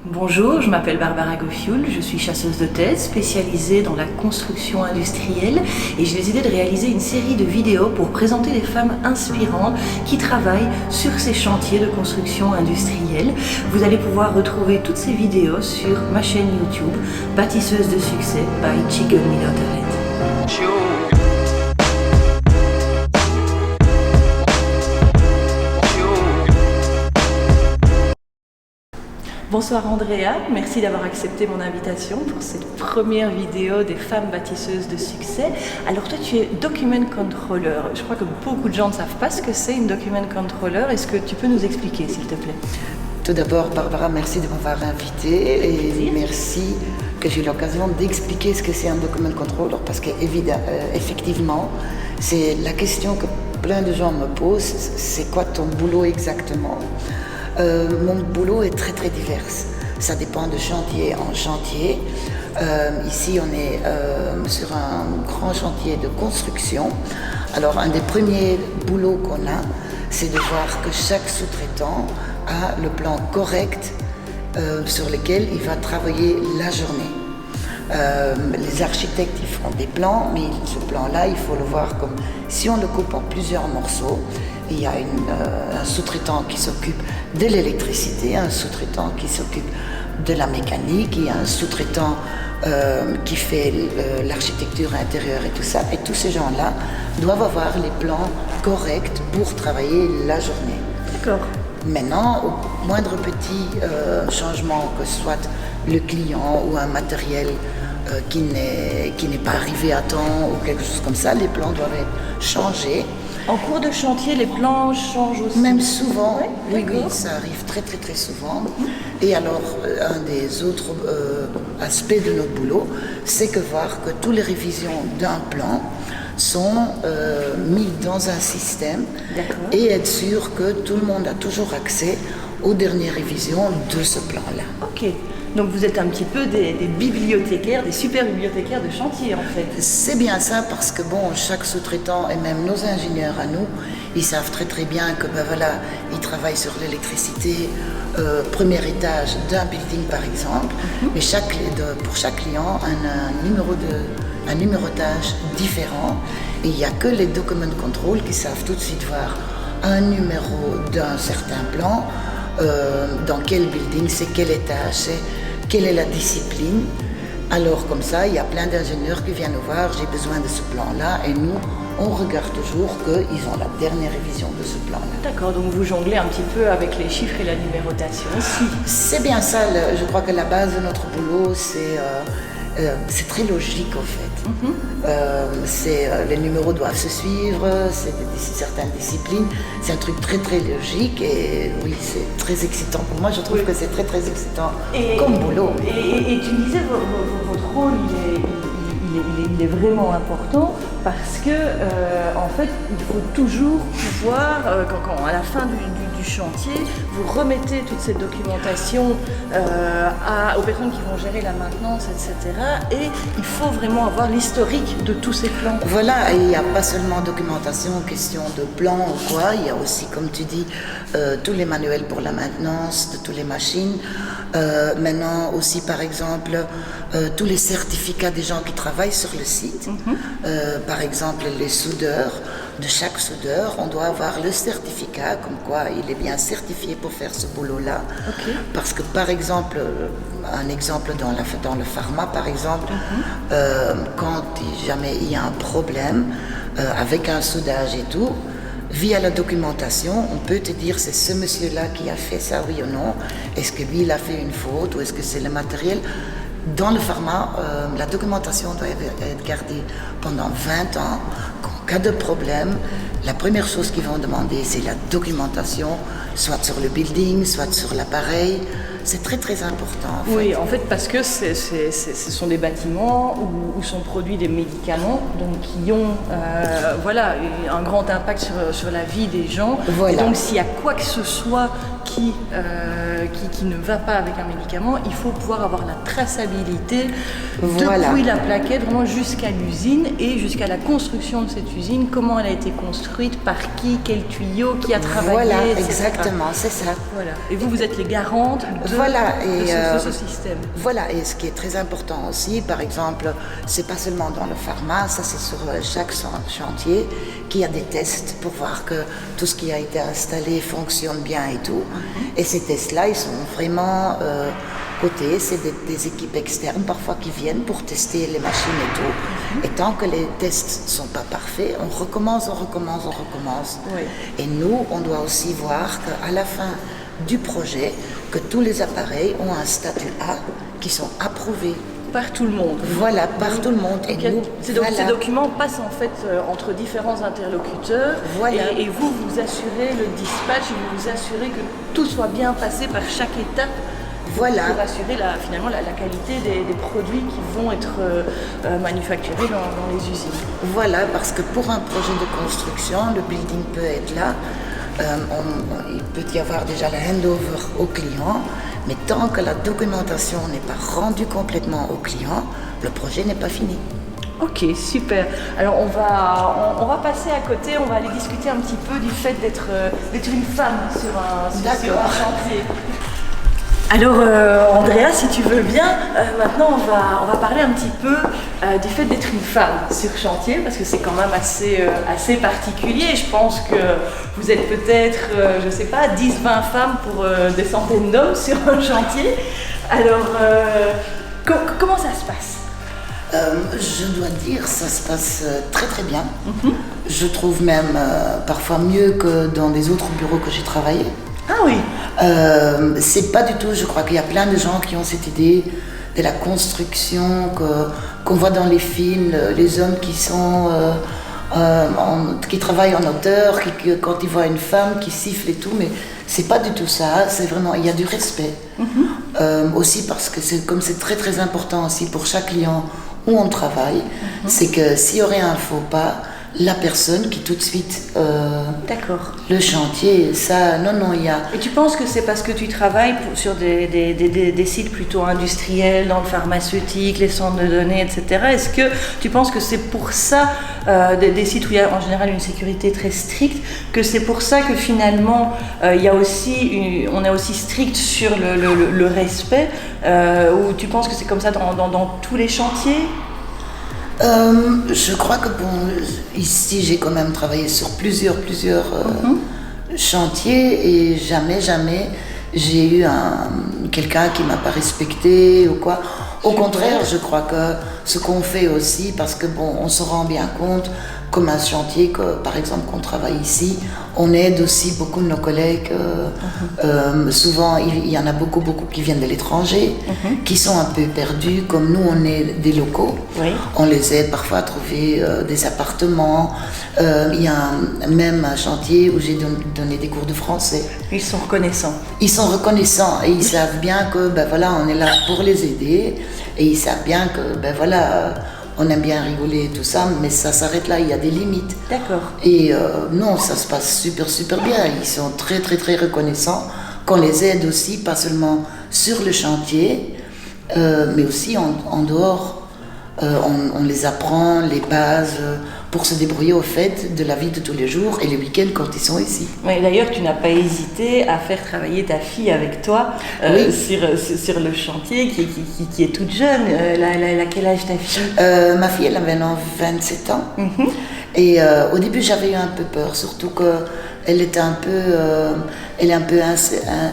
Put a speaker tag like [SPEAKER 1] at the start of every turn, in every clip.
[SPEAKER 1] Bonjour, je m'appelle Barbara Goffioul, je suis chasseuse de tête spécialisée dans la construction industrielle et j'ai décidé de réaliser une série de vidéos pour présenter des femmes inspirantes qui travaillent sur ces chantiers de construction industrielle. Vous allez pouvoir retrouver toutes ces vidéos sur ma chaîne YouTube, Bâtisseuse de succès by Chicken Minoteret. Bonsoir Andrea, merci d'avoir accepté mon invitation pour cette première vidéo des femmes bâtisseuses de succès. Alors toi tu es document controller, je crois que beaucoup de gens ne savent pas ce que c'est une document controller, est-ce que tu peux nous expliquer s'il te plaît?
[SPEAKER 2] Tout d'abord Barbara, merci de m'avoir invitée et merci que j'ai eu l'occasion d'expliquer ce que c'est un document controller parce qu'effectivement c'est la question que plein de gens me posent, c'est quoi ton boulot exactement? Mon boulot est très divers. Ça dépend de chantier en chantier. Ici, on est sur un grand chantier de construction. Alors, un des premiers boulots qu'on a, c'est de voir que chaque sous-traitant a le plan correct sur lequel il va travailler la journée. Les architectes, ils font des plans, mais ce plan-là, il faut le voir comme si on le coupe en plusieurs morceaux. Il y a un sous-traitant qui s'occupe de l'électricité, un sous-traitant qui s'occupe de la mécanique, il y a un sous-traitant qui fait l'architecture intérieure et tout ça. Et tous ces gens-là doivent avoir les plans corrects pour travailler la journée.
[SPEAKER 1] D'accord.
[SPEAKER 2] Maintenant, au moindre petit changement, que ce soit le client ou un matériel qui n'est pas arrivé à temps ou quelque chose comme ça, les plans doivent être changés.
[SPEAKER 1] En cours de chantier, les plans changent aussi?
[SPEAKER 2] Même souvent,
[SPEAKER 1] oui,
[SPEAKER 2] ça arrive très souvent. Et alors, un des autres aspects de notre boulot, c'est que voir que toutes les révisions d'un plan sont mis dans un système et être sûr que tout le monde a toujours accès aux dernières révisions de ce plan-là.
[SPEAKER 1] Ok, donc vous êtes un petit peu des bibliothécaires, des super bibliothécaires de chantier en fait.
[SPEAKER 2] C'est bien ça parce que bon, chaque sous-traitant et même nos ingénieurs à nous, ils savent très bien que ils travaillent sur l'électricité, premier étage d'un building par exemple, mais pour chaque client, un numérotage différent. Et il n'y a que les document control qui savent tout de suite voir un numéro d'un certain plan, dans quel building, c'est quel étage, c'est quelle est la discipline. Alors comme ça, il y a plein d'ingénieurs qui viennent nous voir, j'ai besoin de ce plan-là, et nous, on regarde toujours qu'ils ont la dernière révision de ce plan-là.
[SPEAKER 1] D'accord, donc vous jonglez un petit peu avec les chiffres et la numérotation aussi.
[SPEAKER 2] C'est bien ça, je crois que la base de notre boulot, c'est très logique en fait. Les numéros doivent se suivre, c'est certaines disciplines, c'est un truc très logique et oui, c'est très excitant. Pour moi, je trouve que c'est très excitant comme boulot.
[SPEAKER 1] Et tu me disais, votre rôle, il est vraiment important parce que, en fait, il faut toujours pouvoir, quand à la fin du chantier, vous remettez toute cette documentation aux personnes qui vont gérer la maintenance, etc. Et il faut vraiment avoir l'historique de tous ces plans.
[SPEAKER 2] Voilà, et il n'y a pas seulement documentation, question de plan ou quoi, il y a aussi, comme tu dis, tous les manuels pour la maintenance de toutes les machines. Maintenant aussi, par exemple, tous les certificats des gens qui travaillent sur le site. Par exemple, les soudeurs, de chaque soudeur, on doit avoir le certificat, comme quoi il est bien certifié pour faire ce boulot-là. Parce que, par exemple, un exemple dans le pharma, par exemple, quand jamais il y a un problème avec un soudage et tout, via la documentation, on peut te dire c'est ce monsieur-là qui a fait ça, oui ou non. Est-ce que lui, il a fait une faute ou est-ce que c'est le matériel? Dans le pharma, la documentation doit être gardée pendant 20 ans. En cas de problème, la première chose qu'ils vont demander, c'est la documentation, soit sur le building, soit sur l'appareil. C'est très important. En fait.
[SPEAKER 1] Oui, en fait, parce que ce sont des bâtiments où sont produits des médicaments, donc qui ont un grand impact sur la vie des gens. Et donc, s'il y a quoi que ce soit qui ne va pas avec un médicament, il faut pouvoir avoir la traçabilité depuis la plaquette, vraiment jusqu'à l'usine et jusqu'à la construction de cette usine, comment elle a été construite, par qui, quel tuyau, qui a travaillé,
[SPEAKER 2] Voilà,
[SPEAKER 1] etc.
[SPEAKER 2] exactement, c'est ça.
[SPEAKER 1] Voilà. Et vous êtes les garantes de ce système.
[SPEAKER 2] Voilà, et ce qui est très important aussi, par exemple, c'est pas seulement dans le pharma, ça c'est sur chaque chantier qu'il y a des tests pour voir que tout ce qui a été installé fonctionne bien et tout. Et ces tests-là, ils sont vraiment cotés, c'est des équipes externes parfois qui viennent pour tester les machines et tout. Et tant que les tests ne sont pas parfaits, on recommence.
[SPEAKER 1] Oui.
[SPEAKER 2] Et nous, on doit aussi voir qu'à la fin du projet, que tous les appareils ont un statut A qui sont approuvés.
[SPEAKER 1] Par tout le monde.
[SPEAKER 2] Voilà, par tout le monde.
[SPEAKER 1] Et nous, ces documents passent en fait entre différents interlocuteurs.
[SPEAKER 2] Voilà.
[SPEAKER 1] Et vous assurez le dispatch, vous assurez que tout soit bien passé par chaque étape.
[SPEAKER 2] Voilà.
[SPEAKER 1] Pour assurer finalement la qualité des produits qui vont être manufacturés dans les usines.
[SPEAKER 2] Voilà, parce que pour un projet de construction, le building peut être là. Il peut y avoir déjà le handover au client, mais tant que la documentation n'est pas rendue complètement au client, le projet n'est pas fini.
[SPEAKER 1] Ok, super. Alors on va passer à côté, on va aller discuter un petit peu du fait d'être une femme sur un chantier. Alors Andrea, si tu veux bien, maintenant on va parler un petit peu du fait d'être une femme sur chantier, parce que c'est quand même assez particulier. Je pense que vous êtes peut-être, 10-20 femmes pour des centaines d'hommes sur un chantier. Alors comment ça se passe?
[SPEAKER 2] Je dois dire, ça se passe très très bien. Je trouve même parfois mieux que dans des autres bureaux que j'ai travaillé.
[SPEAKER 1] Ah oui.
[SPEAKER 2] C'est pas du tout, je crois qu'il y a plein de gens qui ont cette idée de la construction qu'on voit dans les films, les hommes qui travaillent en hauteur, quand ils voient une femme qui siffle et tout, mais c'est pas du tout ça, c'est vraiment, il y a du respect. Aussi parce que c'est très très important aussi pour chaque client où on travaille, c'est que s'il y aurait un faux pas, la personne qui tout de suite
[SPEAKER 1] D'accord.
[SPEAKER 2] Le chantier, ça, non, il y a...
[SPEAKER 1] Et tu penses que c'est parce que tu travailles sur des sites plutôt industriels, dans le pharmaceutique, les centres de données, etc. Est-ce que tu penses que c'est pour ça, des sites où il y a en général une sécurité très stricte, que c'est pour ça que finalement on est aussi strict sur le respect, ou tu penses que c'est comme ça dans tous les chantiers?
[SPEAKER 2] Je crois que ici j'ai quand même travaillé sur plusieurs chantiers et jamais j'ai eu quelqu'un qui m'a pas respecté ou quoi. Au contraire, je crois que ce qu'on fait aussi, parce que on se rend bien compte, comme un chantier, par exemple, qu'on travaille ici, on aide aussi beaucoup de nos collègues. Souvent, il y en a beaucoup qui viennent de l'étranger, qui sont un peu perdus, comme nous, on est des locaux.
[SPEAKER 1] Oui.
[SPEAKER 2] On les aide parfois à trouver des appartements. Il y a même un chantier où j'ai donné des cours de français.
[SPEAKER 1] Ils sont reconnaissants.
[SPEAKER 2] Ils sont reconnaissants et ils savent bien que on est là pour les aider et ils savent bien que on aime bien rigoler et tout ça, mais ça s'arrête là, il y a des limites.
[SPEAKER 1] D'accord.
[SPEAKER 2] Et non, ça se passe super bien. Ils sont très reconnaissants qu'on les aide aussi, pas seulement sur le chantier, mais aussi en dehors. On les apprend les bases pour se débrouiller au fait de la vie de tous les jours et les week-ends quand ils sont ici.
[SPEAKER 1] Oui, d'ailleurs, tu n'as pas hésité à faire travailler ta fille avec toi sur le chantier, qui est toute jeune. Elle a quel âge ta fille?
[SPEAKER 2] Ma fille, elle avait 27 ans. Et au début, j'avais eu un peu peur, surtout qu'elle était elle est un peu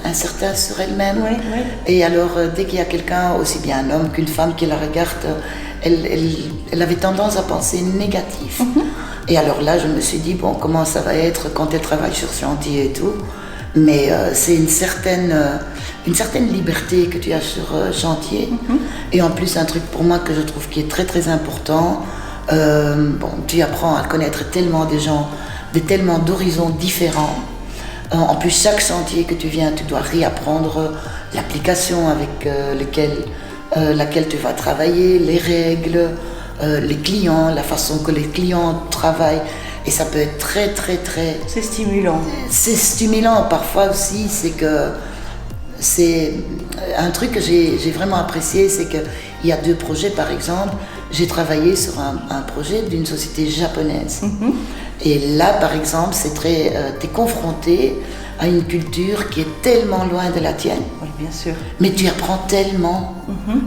[SPEAKER 2] incertaine sur elle-même.
[SPEAKER 1] Oui.
[SPEAKER 2] Et alors, dès qu'il y a quelqu'un, aussi bien un homme qu'une femme qui la regarde, elle avait tendance à penser négatif. Et alors là, je me suis dit, comment ça va être quand elle travaille sur chantier et tout. Mais c'est une certaine liberté que tu as sur chantier. Et en plus, un truc pour moi que je trouve qui est très important, tu apprends à connaître tellement des gens, tellement d'horizons différents. En plus, chaque chantier que tu viens, tu dois réapprendre l'application avec laquelle tu vas travailler, les règles, les clients, la façon que les clients travaillent. Et ça peut être très...
[SPEAKER 1] C'est stimulant.
[SPEAKER 2] C'est stimulant parfois aussi, c'est un truc que j'ai vraiment apprécié, c'est qu'il y a 2 projets par exemple. J'ai travaillé sur un projet d'une société japonaise. Et là, par exemple, t'es confronté à une culture qui est tellement loin de la tienne.
[SPEAKER 1] Oui, bien sûr.
[SPEAKER 2] Mais tu apprends tellement.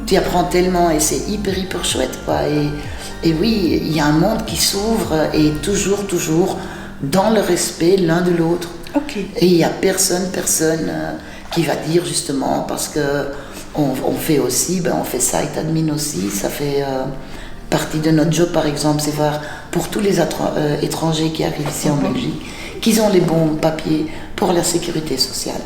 [SPEAKER 2] Tu apprends tellement et c'est hyper chouette, quoi. Et oui, il y a un monde qui s'ouvre et toujours dans le respect l'un de l'autre.
[SPEAKER 1] Okay.
[SPEAKER 2] Et il n'y a personne qui va dire justement, parce que on fait aussi, on fait site admin aussi, ça fait partie de notre job par exemple, c'est voir pour tous les étrangers qui arrivent ici en Belgique, qu'ils ont les bons papiers pour la sécurité sociale.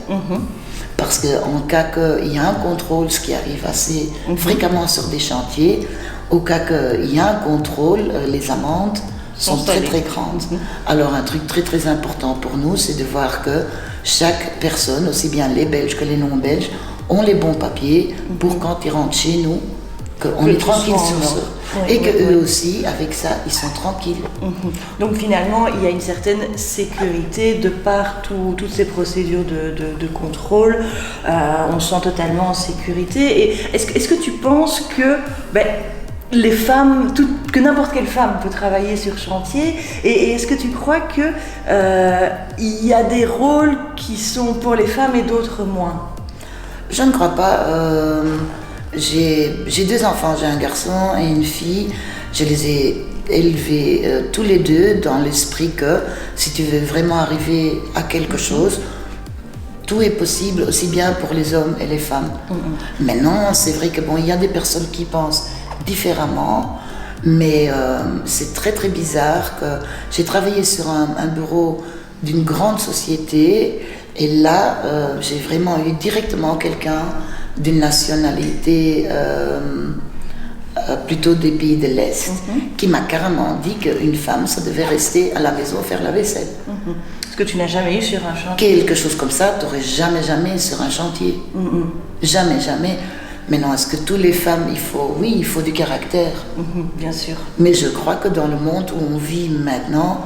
[SPEAKER 2] Parce qu'en cas qu'il y a un contrôle, ce qui arrive assez fréquemment sur des chantiers, au cas qu'il y a un contrôle, les amendes sont très grandes. Alors un truc très important pour nous, c'est de voir que chaque personne, aussi bien les Belges que les non-Belges, ont les bons papiers pour quand ils rentrent chez nous, qu'on est tranquille sur ça. Et qu'eux aussi, avec ça, ils sont tranquilles.
[SPEAKER 1] Donc finalement, il y a une certaine sécurité de par toutes ces procédures de contrôle. On se sent totalement en sécurité. Et est-ce que tu penses que les femmes, que n'importe quelle femme peut travailler sur chantier, et est-ce que tu crois que il y a des rôles qui sont pour les femmes et d'autres moins?
[SPEAKER 2] Je ne crois pas. J'ai 2 enfants, j'ai un garçon et une fille. Je les ai élevés tous les deux dans l'esprit que si tu veux vraiment arriver à quelque chose, tout est possible, aussi bien pour les hommes et les femmes. Maintenant, c'est vrai que il y a des personnes qui pensent différemment, mais c'est très bizarre que j'ai travaillé sur un bureau d'une grande société et là j'ai vraiment eu directement quelqu'un d'une nationalité plutôt des pays de l'Est qui m'a carrément dit qu'une femme ça devait rester à la maison faire la vaisselle.
[SPEAKER 1] Ce que tu n'as jamais eu sur un chantier.
[SPEAKER 2] Quelque chose comme ça, tu n'aurais jamais sur un chantier. Jamais. Maintenant, est-ce que toutes les femmes, il faut du caractère.
[SPEAKER 1] Bien sûr.
[SPEAKER 2] Mais je crois que dans le monde où on vit maintenant,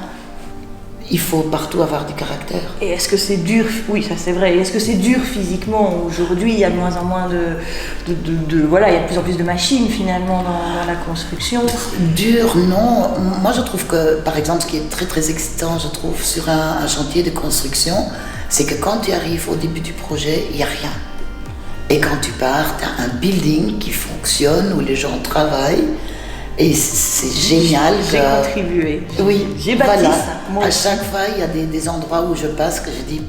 [SPEAKER 2] il faut partout avoir du caractère.
[SPEAKER 1] Et est-ce que c'est dur? Oui, ça c'est vrai. Est-ce que c'est dur physiquement? Aujourd'hui, il y a de moins en moins voilà, il y a de plus en plus de machines finalement dans la construction.
[SPEAKER 2] Dur, non. Moi, je trouve que, par exemple, ce qui est très excitant, je trouve, sur un chantier de construction, c'est que quand tu arrives au début du projet, il n'y a rien. Et quand tu pars, tu as un building qui fonctionne, où les gens travaillent. Et c'est génial.
[SPEAKER 1] J'ai contribué.
[SPEAKER 2] Oui,
[SPEAKER 1] j'ai bâti ça. Moi
[SPEAKER 2] à chaque fois, il y a des endroits où je passe que je dis,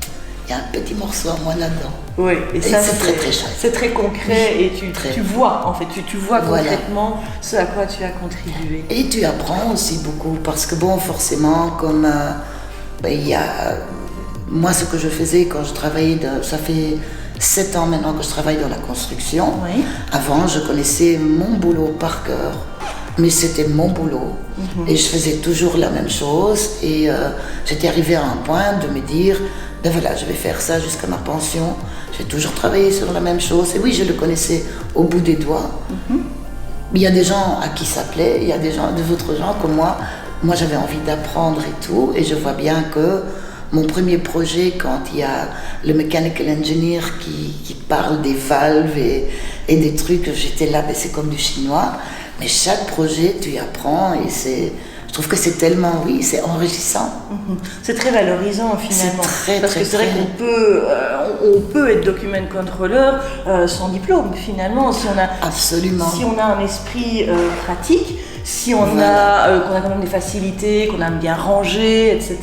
[SPEAKER 2] il y a un petit morceau à moi là-dedans.
[SPEAKER 1] Oui, et ça
[SPEAKER 2] c'est très chouette.
[SPEAKER 1] C'est très concret et tu vois, en fait, tu vois concrètement ce à quoi tu as contribué.
[SPEAKER 2] Et tu apprends aussi beaucoup parce que forcément, comme il y a... Moi, ce que je faisais quand je travaillais, ça fait 7 ans maintenant que je travaille dans la construction.
[SPEAKER 1] Oui.
[SPEAKER 2] Avant, je connaissais mon boulot par cœur. Mais c'était mon boulot et je faisais toujours la même chose et j'étais arrivée à un point de me dire voilà, je vais faire ça jusqu'à ma pension, je vais toujours travailler sur la même chose et oui, je le connaissais au bout des doigts. Il y a des gens à qui ça plaît, il y a d'autres gens comme moi j'avais envie d'apprendre et tout et je vois bien que mon premier projet, quand il y a le mechanical engineer qui parle des valves et des trucs, j'étais là, c'est comme du chinois. Mais chaque projet, tu y apprends et je trouve que c'est tellement, c'est enrichissant.
[SPEAKER 1] C'est très valorisant finalement. Parce que c'est vrai qu'on peut être document controller sans diplôme finalement.
[SPEAKER 2] Absolument.
[SPEAKER 1] Si on a un esprit pratique, si on a qu'on a quand même des facilités, qu'on aime bien ranger, etc.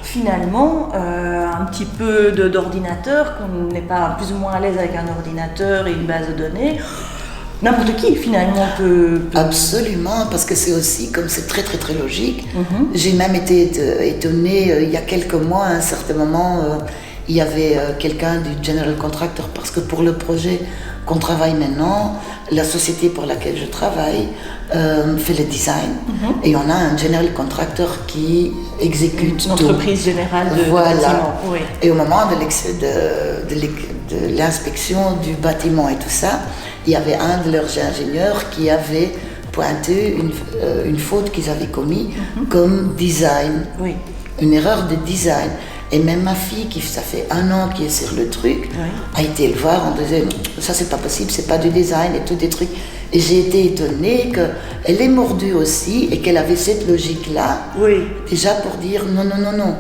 [SPEAKER 1] Finalement, un petit peu d'ordinateur, qu'on n'est pas plus ou moins à l'aise avec un ordinateur et une base de données. N'importe qui finalement peut...
[SPEAKER 2] Absolument, parce que c'est aussi, comme c'est très logique, j'ai même été étonnée, il y a quelques mois, à un certain moment, il y avait quelqu'un du General Contractor, parce que pour le projet qu'on travaille maintenant, la société pour laquelle je travaille fait le design, et on a un General Contractor qui exécute
[SPEAKER 1] une entreprise générale de bâtiment. Oui.
[SPEAKER 2] Et au moment de l'inspection du bâtiment et tout ça, il y avait un de leurs ingénieurs qui avait pointé une faute qu'ils avaient commise comme design, une erreur de design. Et même ma fille, ça fait 1 an qui est sur le truc, a été le voir en disant ça c'est pas possible, c'est pas du design et tout des trucs. Et j'ai été étonnée qu'elle est mordue aussi et qu'elle avait cette logique-là, déjà pour dire non, non, non, non.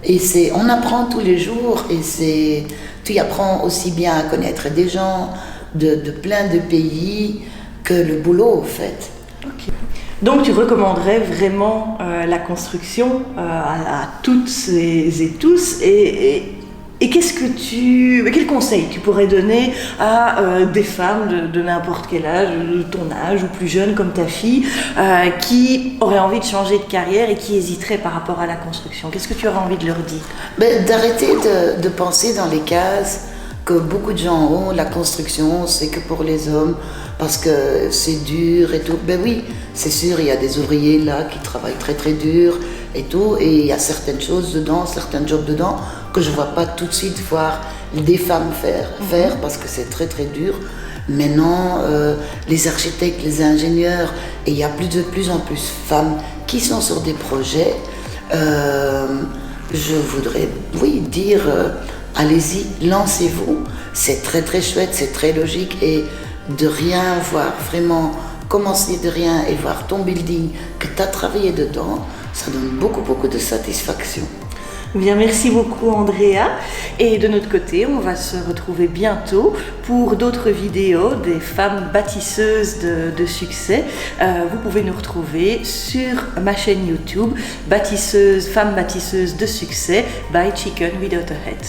[SPEAKER 2] Et on apprend tous les jours et tu apprends aussi bien à connaître des gens de plein de pays que le boulot, en fait.
[SPEAKER 1] Okay. Donc tu recommanderais vraiment la construction à toutes et tous et quel conseil tu pourrais donner à des femmes de n'importe quel âge, de ton âge ou plus jeune comme ta fille, qui auraient envie de changer de carrière et qui hésiteraient par rapport à la construction? Qu'est-ce que tu aurais envie de leur dire?
[SPEAKER 2] D'arrêter de penser dans les cases que beaucoup de gens ont, la construction c'est que pour les hommes parce que c'est dur et tout. Ben oui, c'est sûr, il y a des ouvriers là qui travaillent très très dur et tout, et il y a certaines choses dedans, certains jobs dedans que je ne vois pas tout de suite voir des femmes faire parce que c'est très très dur. Maintenant, les architectes, les ingénieurs, et il y a de plus en plus de femmes qui sont sur des projets. Je voudrais, dire, allez-y, lancez-vous. C'est très très chouette, c'est très logique, et de rien voir, vraiment commencer de rien et voir ton building que tu as travaillé dedans, ça donne beaucoup beaucoup de satisfaction.
[SPEAKER 1] Bien, merci beaucoup Andrea, et de notre côté on va se retrouver bientôt pour d'autres vidéos des femmes bâtisseuses de succès. Vous pouvez nous retrouver sur ma chaîne YouTube, femmes bâtisseuses de succès by Chicken Without a Head.